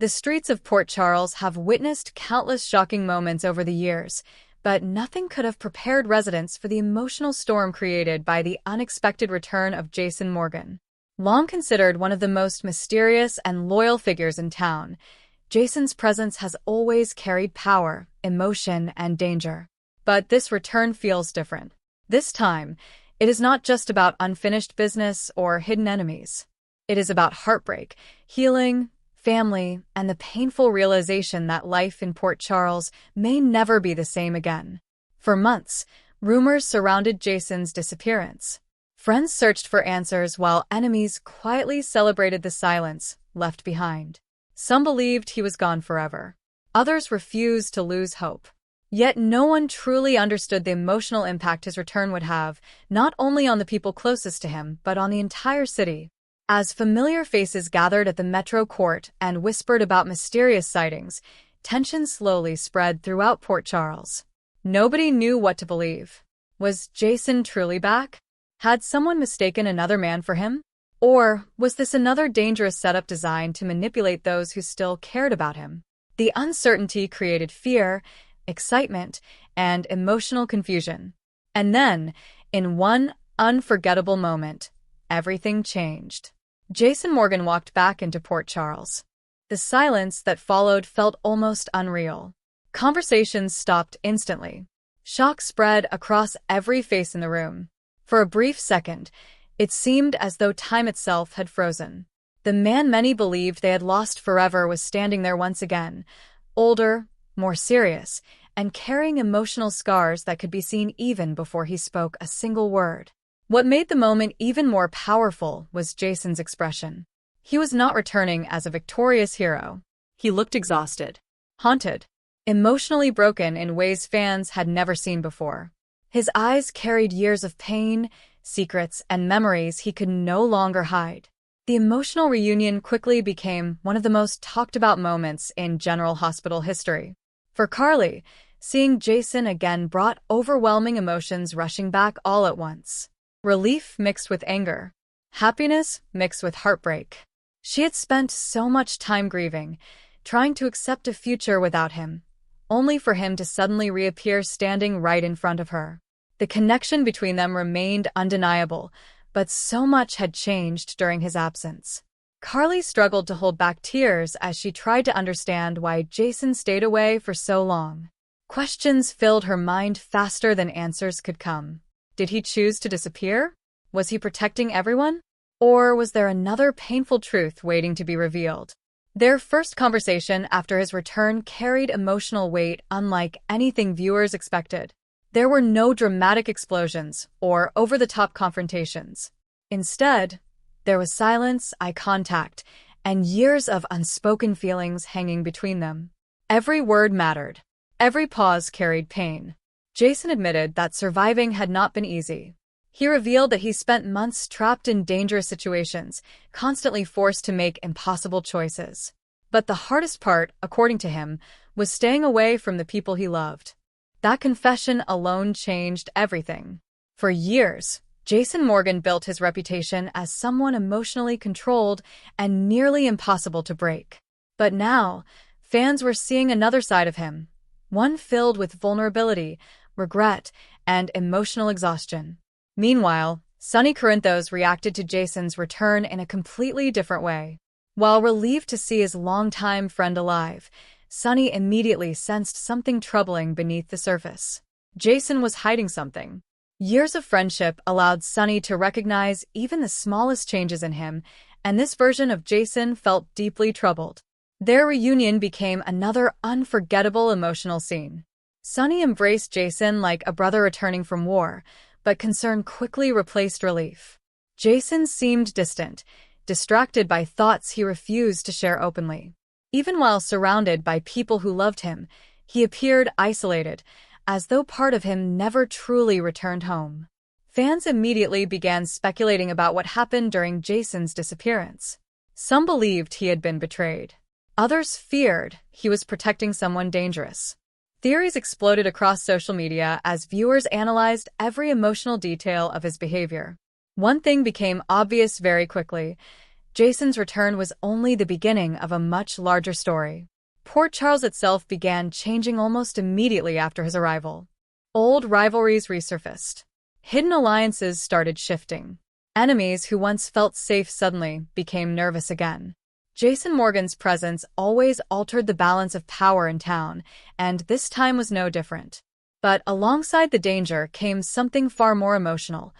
The streets of Port Charles have witnessed countless shocking moments over the years, but nothing could have prepared residents for the emotional storm created by the unexpected return of Jason Morgan. Long considered one of the most mysterious and loyal figures in town, Jason's presence has always carried power, emotion, and danger. But this return feels different. This time, it is not just about unfinished business or hidden enemies. It is about heartbreak, healing, family, and the painful realization that life in Port Charles may never be the same again. For months, rumors surrounded Jason's disappearance. Friends searched for answers while enemies quietly celebrated the silence left behind. Some believed he was gone forever. Others refused to lose hope. Yet no one truly understood the emotional impact his return would have, not only on the people closest to him, but on the entire city. As familiar faces gathered at the Metro Court and whispered about mysterious sightings, tension slowly spread throughout Port Charles. Nobody knew what to believe. Was Jason truly back? Had someone mistaken another man for him? Or was this another dangerous setup designed to manipulate those who still cared about him? The uncertainty created fear, excitement, and emotional confusion. And then, in one unforgettable moment, everything changed. Jason Morgan walked back into Port Charles. The silence that followed felt almost unreal. Conversations stopped instantly. Shock spread across every face in the room. For a brief second, it seemed as though time itself had frozen. The man many believed they had lost forever was standing there once again, older, more serious, and carrying emotional scars that could be seen even before he spoke a single word. What made the moment even more powerful was Jason's expression. He was not returning as a victorious hero. He looked exhausted, haunted, emotionally broken in ways fans had never seen before. His eyes carried years of pain, secrets, and memories he could no longer hide. The emotional reunion quickly became one of the most talked-about moments in General Hospital history. For Carly, seeing Jason again brought overwhelming emotions rushing back all at once. Relief mixed with anger. Happiness mixed with heartbreak. She had spent so much time grieving, trying to accept a future without him, only for him to suddenly reappear standing right in front of her. The connection between them remained undeniable, but so much had changed during his absence. Carly struggled to hold back tears as she tried to understand why Jason stayed away for so long. Questions filled her mind faster than answers could come. Did he choose to disappear? Was he protecting everyone? Or was there another painful truth waiting to be revealed? Their first conversation after his return carried emotional weight unlike anything viewers expected. There were no dramatic explosions or over-the-top confrontations. Instead, there was silence, eye contact, and years of unspoken feelings hanging between them. Every word mattered. Every pause carried pain. Jason admitted that surviving had not been easy. He revealed that he spent months trapped in dangerous situations, constantly forced to make impossible choices. But the hardest part, according to him, was staying away from the people he loved. That confession alone changed everything. For years, Jason Morgan built his reputation as someone emotionally controlled and nearly impossible to break. But now, fans were seeing another side of him, one filled with vulnerability, regret, and emotional exhaustion. Meanwhile, Sonny reacted to Jason's return in a completely different way. While relieved to see his longtime friend alive, Sonny immediately sensed something troubling beneath the surface. Jason was hiding something. Years of friendship allowed Sonny to recognize even the smallest changes in him, and this version of Jason felt deeply troubled. Their reunion became another unforgettable emotional scene. Sonny embraced Jason like a brother returning from war, but concern quickly replaced relief. Jason seemed distant, distracted by thoughts he refused to share openly. Even while surrounded by people who loved him, he appeared isolated, as though part of him never truly returned home. Fans immediately began speculating about what happened during Jason's disappearance. Some believed he had been betrayed. Others feared he was protecting someone dangerous. Theories exploded across social media as viewers analyzed every emotional detail of his behavior. One thing became obvious very quickly. Jason's return was only the beginning of a much larger story. Port Charles itself began changing almost immediately after his arrival. Old rivalries resurfaced. Hidden alliances started shifting. Enemies who once felt safe suddenly became nervous again. Jason Morgan's presence always altered the balance of power in town, and this time was no different. But alongside the danger came something far more emotional: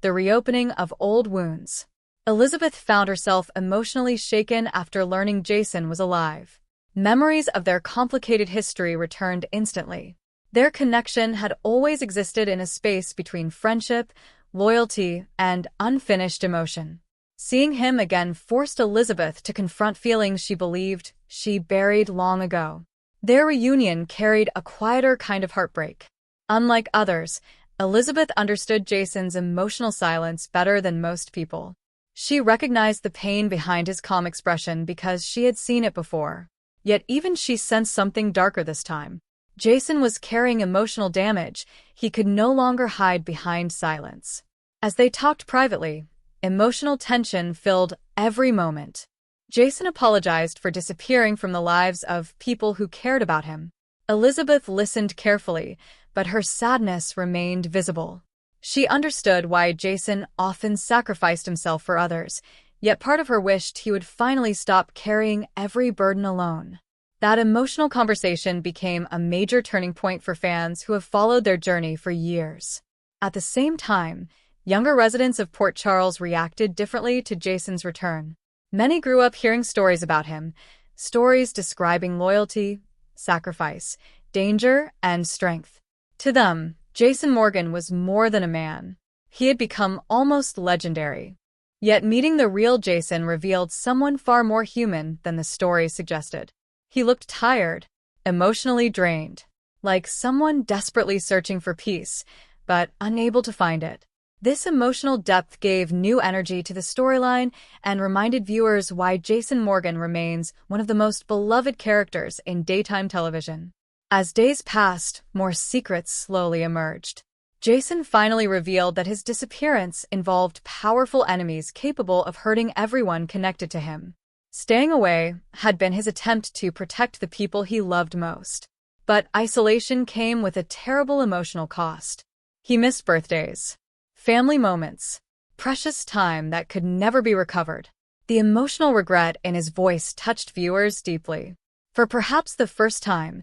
the reopening of old wounds. Elizabeth found herself emotionally shaken after learning Jason was alive. Memories of their complicated history returned instantly. Their connection had always existed in a space between friendship, loyalty, and unfinished emotion. Seeing him again forced Elizabeth to confront feelings she believed she buried long ago. Their reunion carried a quieter kind of heartbreak. Unlike others, Elizabeth understood Jason's emotional silence better than most people. She recognized the pain behind his calm expression because she had seen it before. Yet even she sensed something darker this time. Jason was carrying emotional damage he could no longer hide behind silence. As they talked privately, emotional tension filled every moment. Jason apologized for disappearing from the lives of people who cared about him. Elizabeth listened carefully, but her sadness remained visible. She understood why Jason often sacrificed himself for others, yet part of her wished he would finally stop carrying every burden alone. That emotional conversation became a major turning point for fans who have followed their journey for years. At the same time, younger residents of Port Charles reacted differently to Jason's return. Many grew up hearing stories about him, stories describing loyalty, sacrifice, danger, and strength. To them, Jason Morgan was more than a man. He had become almost legendary. Yet meeting the real Jason revealed someone far more human than the story suggested. He looked tired, emotionally drained, like someone desperately searching for peace, but unable to find it. This emotional depth gave new energy to the storyline and reminded viewers why Jason Morgan remains one of the most beloved characters in daytime television. As days passed, more secrets slowly emerged. Jason finally revealed that his disappearance involved powerful enemies capable of hurting everyone connected to him. Staying away had been his attempt to protect the people he loved most. But isolation came with a terrible emotional cost. He missed birthdays, family moments, precious time that could never be recovered. The emotional regret in his voice touched viewers deeply. For perhaps the first time,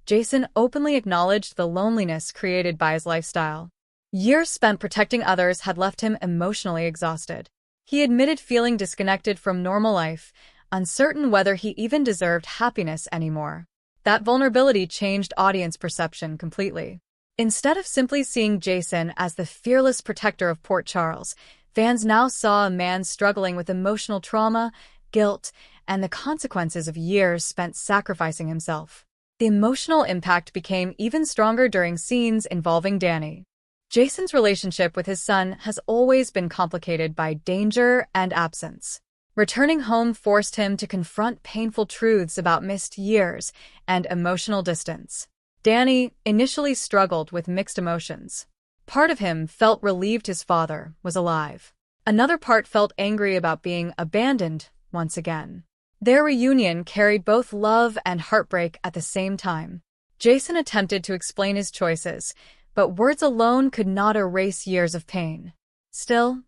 Jason openly acknowledged the loneliness created by his lifestyle. Years spent protecting others had left him emotionally exhausted. He admitted feeling disconnected from normal life, uncertain whether he even deserved happiness anymore. That vulnerability changed audience perception completely. Instead of simply seeing Jason as the fearless protector of Port Charles, fans now saw a man struggling with emotional trauma, guilt, and the consequences of years spent sacrificing himself. The emotional impact became even stronger during scenes involving Danny. Jason's relationship with his son has always been complicated by danger and absence. Returning home forced him to confront painful truths about missed years and emotional distance. Danny initially struggled with mixed emotions. Part of him felt relieved his father was alive. Another part felt angry about being abandoned once again. Their reunion carried both love and heartbreak at the same time. Jason attempted to explain his choices, but words alone could not erase years of pain. Still,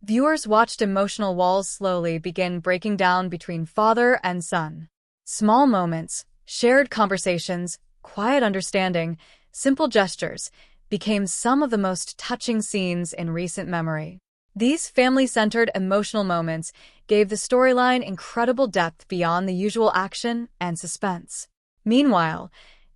viewers watched emotional walls slowly begin breaking down between father and son. Small moments, shared conversations, quiet understanding, simple gestures became some of the most touching scenes in recent memory. These family-centered emotional moments gave the storyline incredible depth beyond the usual action and suspense. Meanwhile,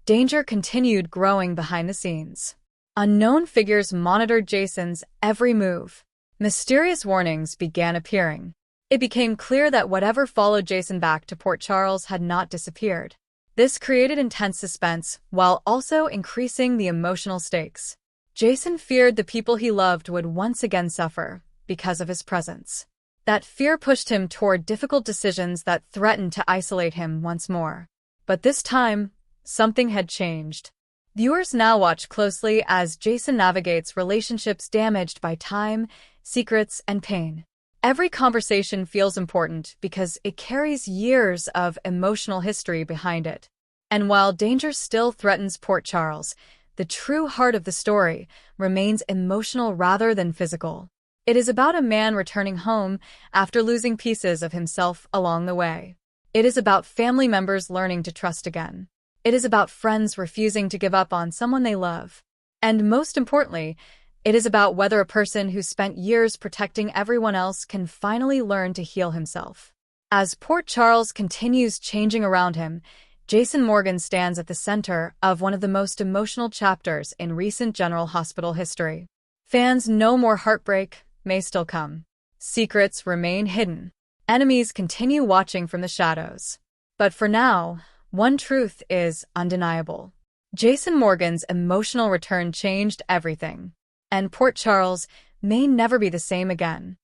danger continued growing behind the scenes. Unknown figures monitored Jason's every move. Mysterious warnings began appearing. It became clear that whatever followed Jason back to Port Charles had not disappeared. This created intense suspense while also increasing the emotional stakes. Jason feared the people he loved would once again suffer because of his presence. That fear pushed him toward difficult decisions that threatened to isolate him once more. But this time, something had changed. Viewers now watch closely as Jason navigates relationships damaged by time, secrets, and pain. Every conversation feels important because it carries years of emotional history behind it. And while danger still threatens Port Charles, the true heart of the story remains emotional rather than physical. It is about a man returning home after losing pieces of himself along the way. It is about family members learning to trust again. It is about friends refusing to give up on someone they love. And most importantly, it is about whether a person who spent years protecting everyone else can finally learn to heal himself. As Port Charles continues changing around him, Jason Morgan stands at the center of one of the most emotional chapters in recent General Hospital history. Fans know more heartbreak may still come. Secrets remain hidden. Enemies continue watching from the shadows. But for now, one truth is undeniable. Jason Morgan's emotional return changed everything. And Port Charles may never be the same again.